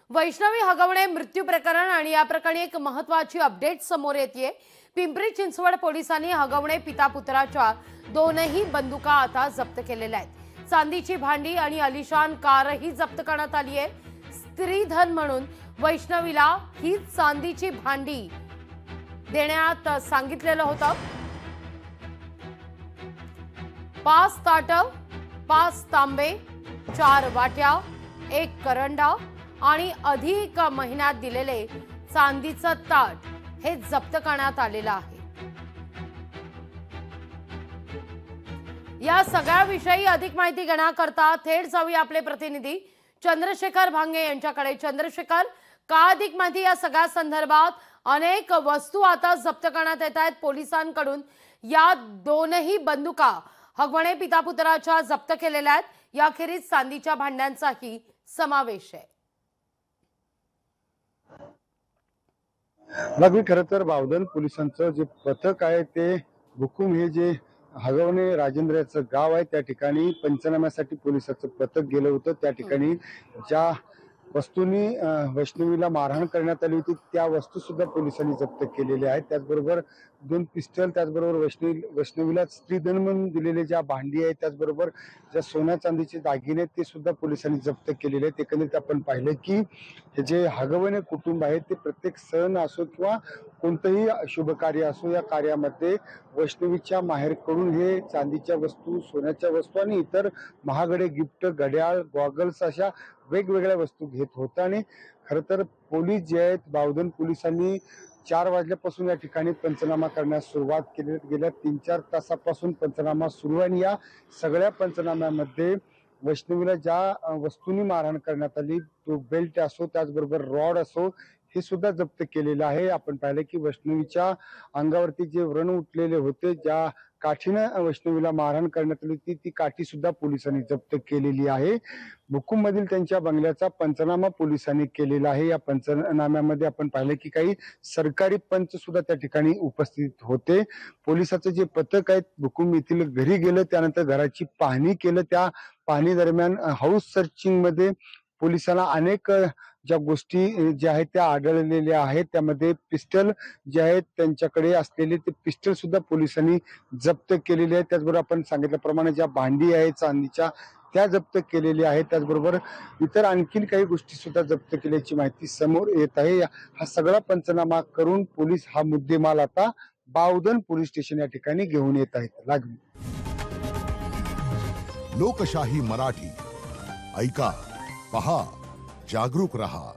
वैष्णवी हगवणे मृत्यू प्रकरण आणि या प्रकरणी एक महत्त्वाची अपडेट समोर येते। पिंपरी चिंचवड पोलिसांनी हगवणे पिता पुत्राच्या दोनही बंदुका आता जप्त केलेल्या आहेत। चांदीची भांडी आणि अलिशान कारही जप्त करण्यात आली आहे। स्त्रीधन म्हणून वैष्णवीला ही चांदीची भांडी देण्यात सांगितलेलं होतं। 5 ताटं, 5 तांबे, 4 वाट्या, 1 करंडा आणि अधिक महिन्यात दिलेले चांदीचं ताट हे जप्त करण्यात आलेलं आहे। या सगळ्याविषयी अधिक माहिती घेण्याकरता थेट जाऊया आपले प्रतिनिधी चंद्रशेखर भांगे यांच्याकडे। चंद्रशेखर, का अधिक माहिती या सगळ्या संदर्भात? अनेक वस्तू आता जप्त करण्यात येत आहेत पोलिसांकडून। या दोनही बंदुका हगवणे पिता पुत्राच्या जप्त केलेल्या आहेत। याखेरीज चांदीच्या भांड्यांचाही समावेश आहे। लागवी खरं तर बावधन पोलिसांचं जे पथक आहे ते भुकुम हे जे हगवणे राजेंद्रचं गाव आहे त्या ठिकाणी पंचनाम्यासाठी पोलिसांचं पथक गेलं होतं। त्या ठिकाणी ज्या वस्तूंनी वैष्णवीला मारहाण करण्यात आली होती त्या वस्तू सुद्धा पोलिसांनी जप्त केलेल्या आहेत। त्याचबरोबर 2 पिस्टल, त्याचबरोबर वैष्णवीला स्त्रीधन म्हणून दिलेले ज्या भांडी आहेत, त्याचबरोबर ज्या सोन्या चांदीचे दागिने ते सुद्धा पोलिसांनी जप्त केलेले आहेत। एकंदरीत आपण पाहिलं की हे जे हगवणे कुटुंब आहे ते प्रत्येक सण असो किंवा कोणतंही शुभ कार्य असो या कार्यामध्ये वैष्णवीच्या माहेरकडून हे चांदीच्या वस्तू, सोन्याच्या वस्तू आणि इतर महागडे गिफ्ट, घड्याळ, गॉगल्स अशा वेगवेगळ्या वस्तू घेत होता। आणि खरं तर पोलीस जे आहेत बावधन पोलिसांनी 4 वाजल्यापासून या ठिकाणी पंचनामा करण्यास सुरुवात केली। गेल्या 3-4 तासापासून पंचनामा सुरू आहे आणि या सगळ्या पंचनाम्यामध्ये वैष्णवीला ज्या वस्तूंनी मारहाण करण्यात आली, तो बेल्ट असो त्याचबरोबर रॉड असो, हे सुद्धा जप्त केलेलं आहे। आपण पाहिलं की वैष्णवीच्या अंगावरती जे व्रण उठलेले होते, ज्या काठीनं वैष्णवीला मारहाण करण्यात आली होती, ती काठी सुद्धा पोलिसांनी जप्त केलेली आहे। भुकुम मधील त्यांच्या बंगल्याचा पंचनामा पोलिसांनी केलेला आहे। या पंचनाम्यामध्ये आपण पाहिलं की काही सरकारी पंच सुद्धा त्या ठिकाणी उपस्थित होते। पोलिसाचं जे पथक आहे भुकुम येथील घरी गेलं, त्यानंतर घराची पाहणी केलं। त्या पाहणी दरम्यान हाऊस सर्चिंग मध्ये पोलिसांना अनेक ज्या गोष्टी ज्या आहेत त्या आढळलेल्या आहेत। त्यामध्ये पिस्टल जे आहेत त्यांच्याकडे असलेले ते पिस्टल सुद्धा पोलिसांनी जप्त केलेले आहेत। त्याचबरोबर आपण सांगितल्याप्रमाणे ज्या भांडी आहेत चांदीच्या त्या जप्त केलेल्या आहेत। त्याचबरोबर इतर आणखीन काही गोष्टी सुद्धा जप्त केल्याची माहिती समोर येत आहे। हा सगळा पंचनामा करून पोलीस हा मुद्देमाल आता बावधन पोलीस स्टेशन या ठिकाणी घेऊन येत आहेत। लागली लोकशाही मराठी ऐका, पहा, जागरूक रहा।